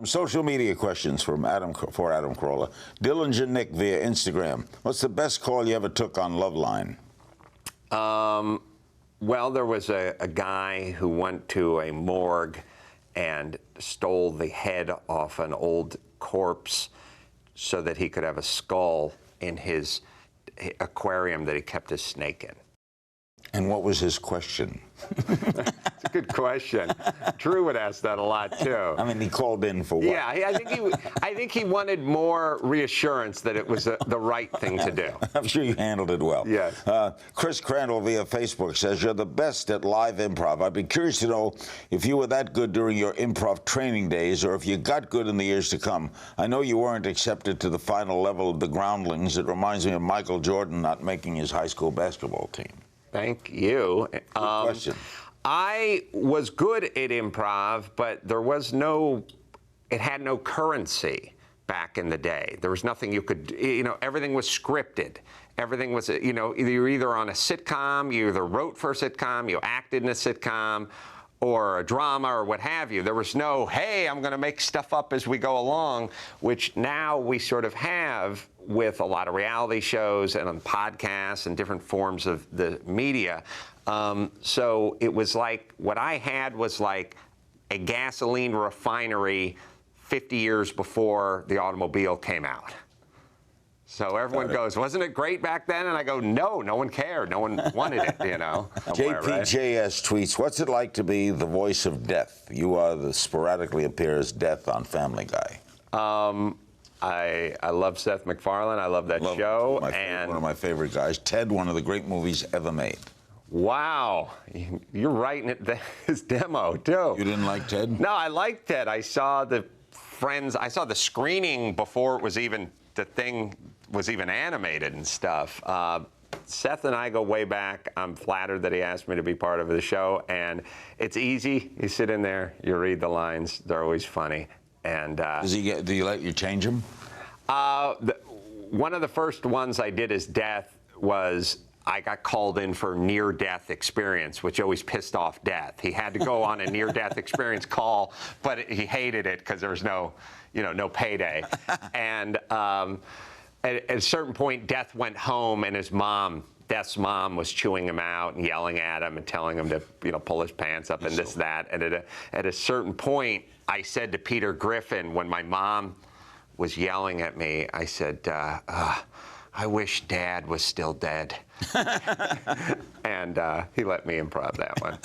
Some social media questions from Adam Carolla. Dillinger Nick via Instagram. What's the best call you ever took on Loveline? Well, there was a guy who went to a morgue and stole the head off an old corpse so that he could have a skull in his aquarium that he kept his snake in. And what was his question? It's a good question. Drew would ask that a lot too. I mean, he called in for what? Yeah, I think he wanted more reassurance that it was the right thing to do. I'm sure you handled it well. Yes. Chris Crandall via Facebook says, you're the best at live improv. I'd be curious to know if you were that good during your improv training days or if you got good in the years to come. I know you weren't accepted to the final level of the Groundlings. It reminds me of Michael Jordan not making his high school basketball team. Thank you. Good question. I was good at improv, but it had no currency back in the day. There was nothing you could, everything was scripted. Everything was, you were either on a sitcom, you either wrote for a sitcom, you acted in a sitcom, or a drama or what have you. There was no, hey, I'm going to make stuff up as we go along, which now we sort of have with a lot of reality shows and on podcasts and different forms of the media. So it was like, what I had was like a gasoline refinery 50 years before the automobile came out. So everyone goes, wasn't it great back then? And I go, no one cared. No one wanted it, JPJS tweets, what's it like to be the voice of death? You are the sporadically appears Death on Family Guy. I love Seth MacFarlane. I love that show. One of my favorite guys. Ted, one of the great movies ever made. Wow. You're writing his demo, too. You didn't like Ted? No, I liked Ted. I saw the screening before it was even, the thing was even animated and stuff. Seth and I go way back. I'm flattered that he asked me to be part of the show, and it's easy. You sit in there, you read the lines. They're always funny. And do you let you change him? One of the first ones I did as Death was I got called in for near-death experience, which always pissed off Death. He had to go on a near-death experience call, but he hated it because there was no payday. And at a certain point, Death went home, and Death's mom was chewing him out and yelling at him and telling him to, pull his pants up and this, that. And at a certain point, I said to Peter Griffin, when my mom was yelling at me, I said, I wish Dad was still dead. And he let me improv that one.